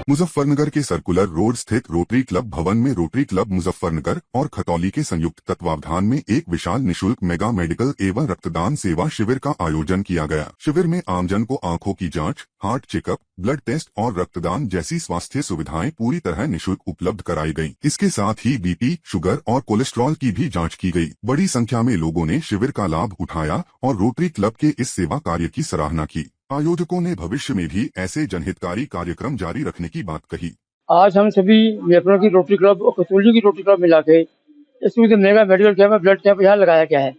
मुजफ्फरनगर के circular road स्थित rotary club भवन में रोटरी क्लब मुजफ्फरनगर और खतौली के संयुक्त तत्वावधान में एक विशाल निशुल्क मेगा मेडिकल एवं रक्तदान सेवा शिविर का आयोजन किया गया। शिविर में आमजन को आंखों की जांच, हार्ट चेकअप, ब्लड टेस्ट और रक्तदान जैसी स्वास्थ्य सुविधाएं पूरी तरह निशुल्क उपलब्ध कराई गयी। इसके साथ ही बीपी, शुगर और कोलेस्ट्रॉल की भी जाँच की गयी। बड़ी संख्या में लोगों ने शिविर का लाभ उठाया और रोटरी क्लब के इस सेवा कार्य की सराहना की। आयोजकों ने भविष्य में भी ऐसे जनहितकारी कार्यक्रम जारी रखने की बात कही। आज हम सभी मुजफ्फरनगर की रोटरी क्लब और कतौली की रोटरी क्लब मिला के इसमें जो mega medical camp, blood camp यहाँ लगाया गया है।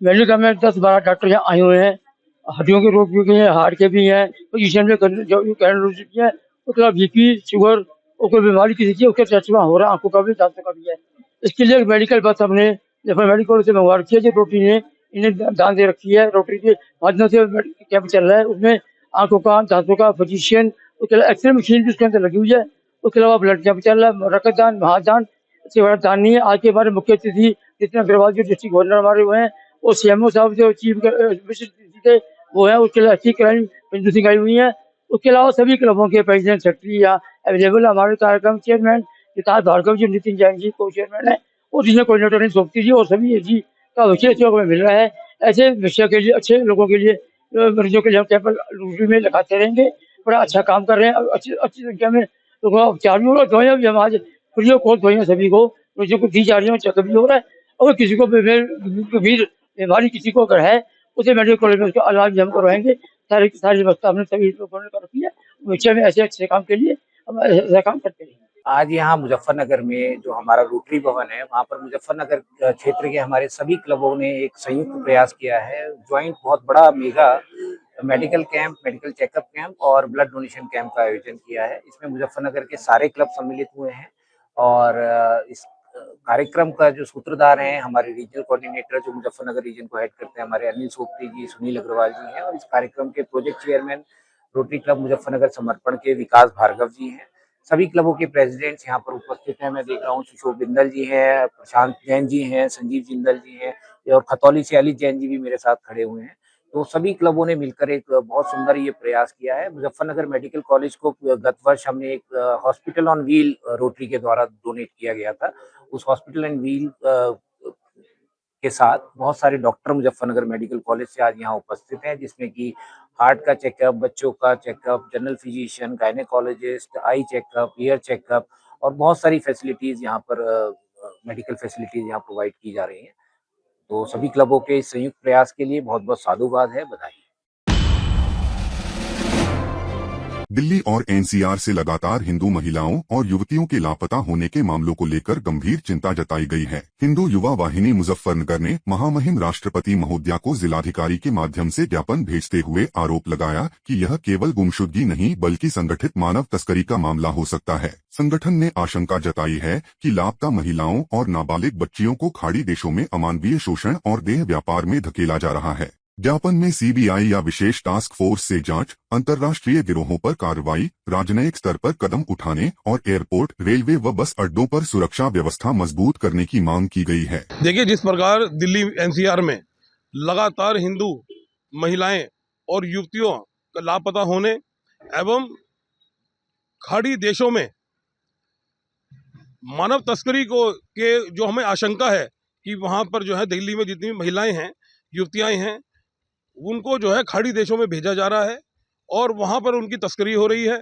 मेडिकल कैंप में 10-12 डॉक्टर यहाँ आए हुए हैं। हड्डियों के रोग भी हैं, हार्ट के भी हैं, पोजिशन में भी है, उसके अलावा बीपी, शुगर और कोई बीमारी किसी की उसका टेस्ट हो रहा है, आंखों का भी, दांतों का भी है। इसके लिए मेडिकल बस हमने मेडिकल से मंगवा रखी है, जो रोटरी ने इन्हें दान दे रखी है। रोटरी के माध्यम से कैंप चल रहा है, उसमें आंखों का, दांतों का, फिजिशियन, उसके अलावा एक्सरे मशीन भी उसके अंदर लगी हुई है। उसके अलावा ब्लड कैंप चल रहा है, रक्तदान, महादान से बड़ा दान नहीं है। आज के हमारे मुख्य अतिथि जितने अग्रवाल जो डिस्ट्रिक्ट गवर्नर हमारे हुए हैं और सीएमओ साहब जो चीफ थे वो है, उसके अलावा अच्छी पिंटू सिंह आई हुई है। उसके अलावा सभी क्लबों के प्रेसिडेंट, सेक्रेटरी या अवेलेबल हमारे कार्यक्रम चेयरमैन सिद्धार्थ भार्गव जी, नितिन जैन जी को चेयरमैन है और जिसमें कोऑर्डिनेटर सोपती जी और सभी जी का विषय हमें मिल रहा है। ऐसे विषय के लिए, अच्छे लोगों के लिए, मरीजों के लिए हम कैंप रोटरी में लगाते रहेंगे। बड़ा अच्छा काम कर रहे हैं, अच्छी संख्या में लोगों का उपचार भी हो रहा है। दवाइयाँ भी हम आज फ्री ऑफ कॉस्ट दवाइयाँ सभी को मरीजों को दी जा रही है, चेकअप भी हो रहा है। अगर किसी को गंभीर बीमारी किसी को अगर है, उसे मेडिकल कॉलेज में उसका इलाज भी हम करवाएंगे। सारी व्यवस्था हमने सभी लोगों ने कर रखी है। भविष्य में ऐसे अच्छे काम के लिए हम ऐसा काम करते हैं। आज यहाँ मुजफ्फरनगर में जो हमारा रोटरी भवन है, वहाँ पर मुजफ्फरनगर क्षेत्र के हमारे सभी क्लबों ने एक संयुक्त प्रयास किया है। ज्वाइंट बहुत बड़ा mega medical camp, medical checkup camp और ब्लड डोनेशन कैंप का आयोजन किया है। इसमें मुजफ्फरनगर के सारे क्लब सम्मिलित हुए हैं और इस कार्यक्रम का जो सूत्रधार हैं हमारे रीजनल कोऑर्डिनेटर जो मुजफ्फरनगर रीजन को हेड करते हैं, हमारे अनिल सोपती जी, सुनील अग्रवाल जी हैं और इस कार्यक्रम के project chairman rotary club Muzaffarnagar समर्पण के विकास भार्गव जी हैं। सभी क्लबों के प्रेसिडेंट्स यहाँ पर उपस्थित हैं। मैं देख रहा हूँ सुशोभ बिंदल जी हैं, प्रशांत जैन जी हैं, संजीव जिंदल जी हैं और खतौली से अली जैन जी भी मेरे साथ खड़े हुए हैं। तो सभी क्लबों ने मिलकर एक बहुत सुंदर ये प्रयास किया है। मुजफ्फरनगर मेडिकल कॉलेज को गत वर्ष हमने एक हॉस्पिटल ऑन व्हील रोटरी के द्वारा डोनेट किया गया था। उस हॉस्पिटल एंड व्हील के साथ बहुत सारे डॉक्टर मुजफ्फरनगर मेडिकल कॉलेज से आज यहाँ उपस्थित हैं, जिसमें कि हार्ट का चेकअप, बच्चों का checkup, general physician, gynaecologist, eye checkup, year checkup और बहुत सारी फैसिलिटीज यहाँ पर मेडिकल फैसिलिटीज यहाँ प्रोवाइड की जा रही हैं। तो सभी क्लबों के संयुक्त प्रयास के लिए बहुत बहुत साधुवाद है, बधाई। दिल्ली और एनसीआर से लगातार हिंदू महिलाओं और युवतियों के लापता होने के मामलों को लेकर गंभीर चिंता जताई गई है। हिंदू युवा वाहिनी मुजफ्फरनगर ने महामहिम राष्ट्रपति महोदया को जिलाधिकारी के माध्यम से ज्ञापन भेजते हुए आरोप लगाया कि यह केवल गुमशुदगी नहीं बल्कि संगठित मानव तस्करी का मामला हो सकता है। संगठन ने आशंका जताई है कि लापता महिलाओं और नाबालिग बच्चियों को खाड़ी देशों में अमानवीय शोषण और देह व्यापार में धकेला जा रहा है। ज्ञापन में सीबीआई या विशेष टास्क फोर्स से जांच, अंतर्राष्ट्रीय गिरोहों पर कार्रवाई, राजनयिक स्तर पर कदम उठाने और एयरपोर्ट, रेलवे व बस अड्डों पर सुरक्षा व्यवस्था मजबूत करने की मांग की गई है। देखिए, जिस प्रकार दिल्ली एनसीआर में लगातार हिंदू महिलाएं और युवतियों का लापता होने एवं खाड़ी देशों में मानव तस्करी के जो हमें आशंका है कि वहां पर जो है दिल्ली में जितनी महिलाएं हैं, युवतियां हैं, उनको जो है खाड़ी देशों में भेजा जा रहा है और वहां पर उनकी तस्करी हो रही है।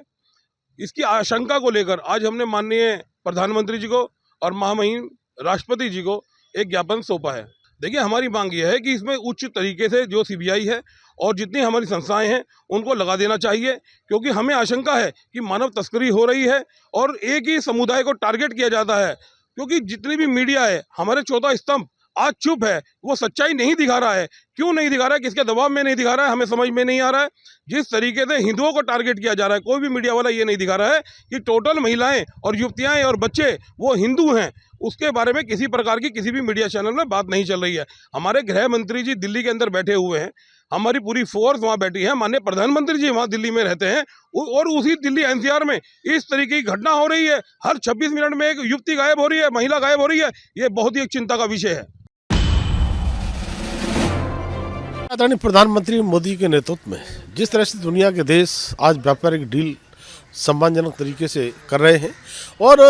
इसकी आशंका को लेकर आज हमने माननीय प्रधानमंत्री जी को और महामहिम राष्ट्रपति जी को एक ज्ञापन सौंपा है। देखिए, हमारी मांग यह है कि इसमें उच्च तरीके से जो सीबीआई है और जितनी हमारी संस्थाएं हैं उनको लगा देना चाहिए, क्योंकि हमें आशंका है कि मानव तस्करी हो रही है और एक ही समुदाय को टारगेट किया जाता है। क्योंकि जितनी भी मीडिया है, हमारे चौथा स्तंभ आज चुप है, वो सच्चाई नहीं दिखा रहा है। क्यों नहीं दिखा रहा है, किसके दबाव में नहीं दिखा रहा है, हमें समझ में नहीं आ रहा है। जिस तरीके से हिंदुओं को टारगेट किया जा रहा है, कोई भी मीडिया वाला ये नहीं दिखा रहा है कि टोटल महिलाएं और युवतियां और बच्चे वो हिंदू हैं, उसके बारे में किसी प्रकार की किसी भी मीडिया चैनल में बात नहीं चल रही है। हमारे गृह मंत्री जी दिल्ली के अंदर बैठे हुए हैं, हमारी पूरी फोर्स वहाँ बैठी है, माननीय प्रधानमंत्री जी वहाँ दिल्ली में रहते हैं और उसी दिल्ली एनसीआर में इस तरीके की घटना हो रही है। हर 26 मिनट में एक युवती गायब हो रही है, महिला गायब हो रही है। ये बहुत ही एक चिंता का विषय है। आदरणीय प्रधानमंत्री मोदी के नेतृत्व में जिस तरह से दुनिया के देश आज व्यापारिक डील सम्मानजनक तरीके से कर रहे हैं। और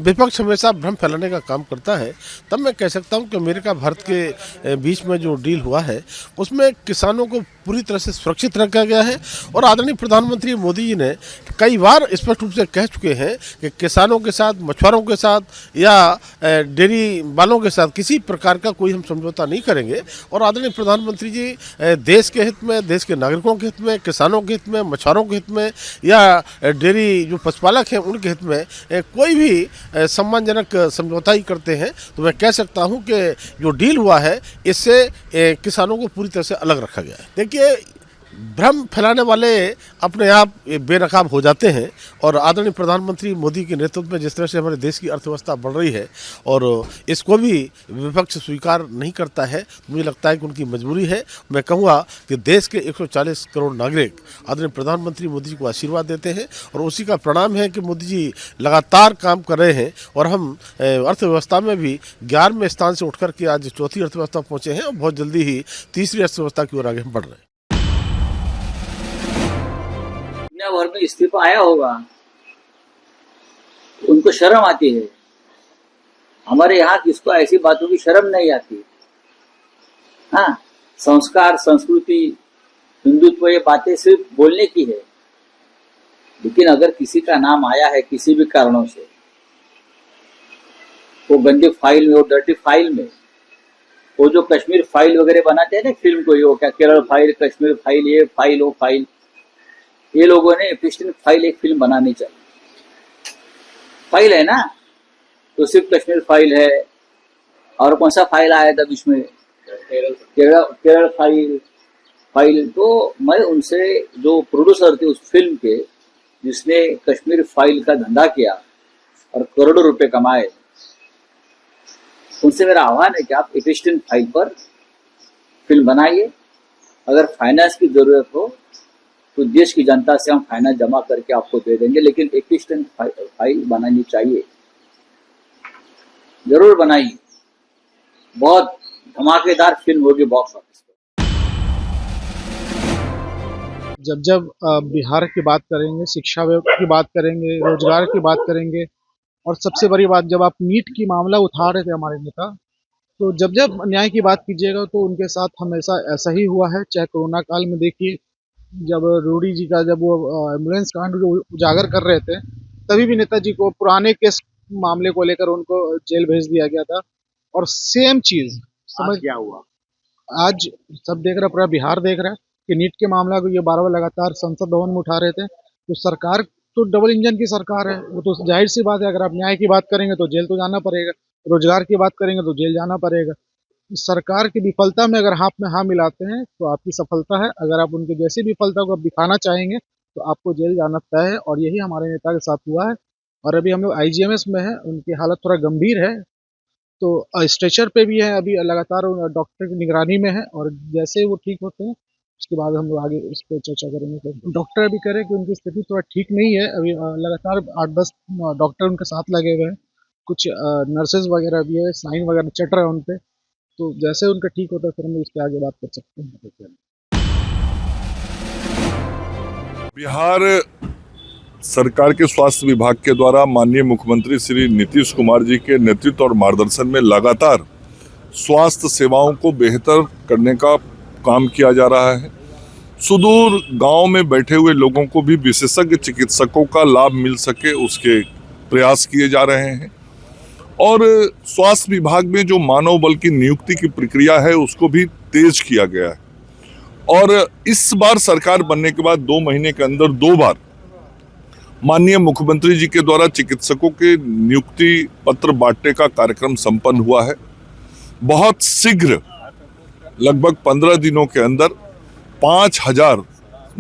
विपक्ष हमेशा भ्रम फैलाने का काम करता है, तब मैं कह सकता हूं कि अमेरिका भारत के बीच में जो डील हुआ है उसमें किसानों को पूरी तरह से सुरक्षित रखा गया है। और आदरणीय प्रधानमंत्री मोदी जी ने कई बार स्पष्ट रूप से कह चुके हैं कि किसानों के साथ, मछुआरों के साथ या डेयरी वालों के साथ किसी प्रकार का कोई हम समझौता नहीं करेंगे। और आदरणीय प्रधानमंत्री जी देश के हित में, देश के नागरिकों के हित में, किसानों के हित में, मछुआरों के हित में या डेयरी जो पशुपालक हैं उनके हित में कोई भी सम्मानजनक समझौता ही करते हैं। तो मैं कह सकता हूं कि जो डील हुआ है इससे किसानों को पूरी तरह से अलग रखा गया है। देखिए, भ्रम फैलाने वाले अपने आप बेनकाब हो जाते हैं। और आदरणीय प्रधानमंत्री मोदी के नेतृत्व में जिस तरह से हमारे देश की अर्थव्यवस्था बढ़ रही है और इसको भी विपक्ष स्वीकार नहीं करता है, मुझे लगता है कि उनकी मजबूरी है। मैं कहूँगा कि देश के 140 करोड़ नागरिक आदरणीय प्रधानमंत्री मोदी जी को आशीर्वाद देते हैं और उसी का परिणाम है कि मोदी जी लगातार काम कर रहे हैं और हम अर्थव्यवस्था में भी 11वें स्थान से उठ करके आज चौथी अर्थव्यवस्था पहुँचे हैं और बहुत जल्दी ही तीसरी अर्थव्यवस्था की ओर आगे हम बढ़ रहे हैं। दुनिया भर में इस्तीफा आया होगा, उनको शर्म आती है। हमारे यहाँ किसको ऐसी बातों की शर्म नहीं आती। हाँ, संस्कार, संस्कृति, हिंदुत्व, ये बातें सिर्फ बोलने की है, लेकिन अगर किसी का नाम आया है किसी भी कारणों से, वो गंदी फाइल में, वो डर्टी फाइल में, वो जो कश्मीर फाइल वगैरह बनाते हैं ना फिल्म को, ये क्या केरल फाइल, कश्मीर फाइल, ये फाइल, वो फाइल, ये लोगों ने एपिस्टन फाइल एक फिल्म बनानी चाहिए। फाइल है ना, तो सिर्फ कश्मीर फाइल है। और कौन सा फाइल आया था बीच में, केरल फाइल। तो मैं उनसे, जो प्रोड्यूसर थे उस फिल्म के, जिसने कश्मीर फाइल का धंधा किया और करोड़ों रुपए कमाए, उनसे मेरा आह्वान है कि आप एपिस्टन फाइल पर फिल्म बनाइए। अगर फाइनेंस की जरूरत हो तो देश की जनता से हम फाइनेंस जमा करके आपको दे देंगे, लेकिन एपिस्टन फाइल बनानी चाहिए, जरूर बनाइए। बहुत धमाकेदार फिल्म होगी बॉक्स ऑफिस पर। जब बिहार की बात करेंगे, शिक्षा की बात करेंगे, रोजगार की बात करेंगे, और सबसे बड़ी बात, जब आप नीट की मामला उठा रहे थे हमारे नेता, तो जब न्याय की बात कीजिएगा तो उनके साथ हमेशा ऐसा ही हुआ है। चाहे कोरोना काल में देखिए, जब रूडी जी का जब वो एम्बुलेंस कांड जो उजागर कर रहे थे, तभी भी नेताजी को पुराने केस मामले को लेकर उनको जेल भेज दिया गया था। और सेम चीज समझ क्या हुआ, आज सब देख रहा, पूरा बिहार देख रहा है कि नीट के मामला को ये बार-बार लगातार संसद भवन में उठा रहे थे। तो सरकार तो डबल इंजन की सरकार है, वो तो जाहिर सी बात है। अगर आप न्याय की बात करेंगे तो जेल तो जाना पड़ेगा, रोजगार की बात करेंगे तो जेल जाना पड़ेगा। सरकार की विफलता में अगर हाथ में हाँ मिलाते हैं तो आपकी सफलता है। अगर आप उनके जैसी विफलता को आप दिखाना चाहेंगे तो आपको जेल जाना तय है, और यही हमारे नेता के साथ हुआ है। और अभी हम लोग IGMS में है, उनकी हालत थोड़ा गंभीर है, तो स्ट्रेचर पे भी है, अभी लगातार डॉक्टर की निगरानी में है, और जैसे वो ठीक होते हैं उसके बाद हम लोग आगे इस पर चर्चा करेंगे। तो डॉक्टर अभी कह रहे हैं कि उनकी स्थिति थोड़ा ठीक नहीं है, अभी लगातार 8-10 डॉक्टर उनके साथ लगे हुए हैं, कुछ नर्सेज वगैरह भी है, साइन वगैरह चट रहे हैं उन पर। तो जैसे उनका ठीक होता है फिर हम इस पर आगे बात कर सकते हैं। बिहार सरकार के स्वास्थ्य विभाग के द्वारा माननीय मुख्यमंत्री श्री नीतीश कुमार जी के नेतृत्व और मार्गदर्शन में लगातार स्वास्थ्य सेवाओं को बेहतर करने का काम किया जा रहा है। सुदूर गांव में बैठे हुए लोगों को भी विशेषज्ञ चिकित्सकों का लाभ मिल सके, उसके प्रयास किए जा रहे हैं। और स्वास्थ्य विभाग में जो मानव बल की नियुक्ति की प्रक्रिया है उसको भी तेज किया गया है। और इस बार सरकार बनने के बाद 2 महीने के अंदर 2 बार माननीय मुख्यमंत्री जी के द्वारा चिकित्सकों के नियुक्ति पत्र बांटने का कार्यक्रम संपन्न हुआ है। बहुत शीघ्र, लगभग 15 दिनों के अंदर 5000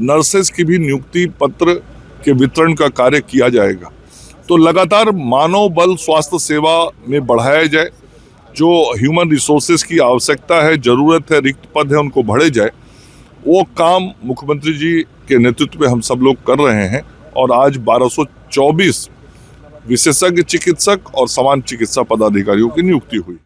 नर्सेज की भी नियुक्ति पत्र के वितरण का कार्य किया जाएगा। तो लगातार मानव बल स्वास्थ्य सेवा में बढ़ाया जाए, जो ह्यूमन रिसोर्सेज की आवश्यकता है, जरूरत है, रिक्त पद है, उनको बढ़े जाए। वो काम मुख्यमंत्री जी के नेतृत्व में हम सब लोग कर रहे हैं। और आज 1224 विशेषज्ञ चिकित्सक और सामान्य चिकित्सा पदाधिकारियों की नियुक्ति हुई।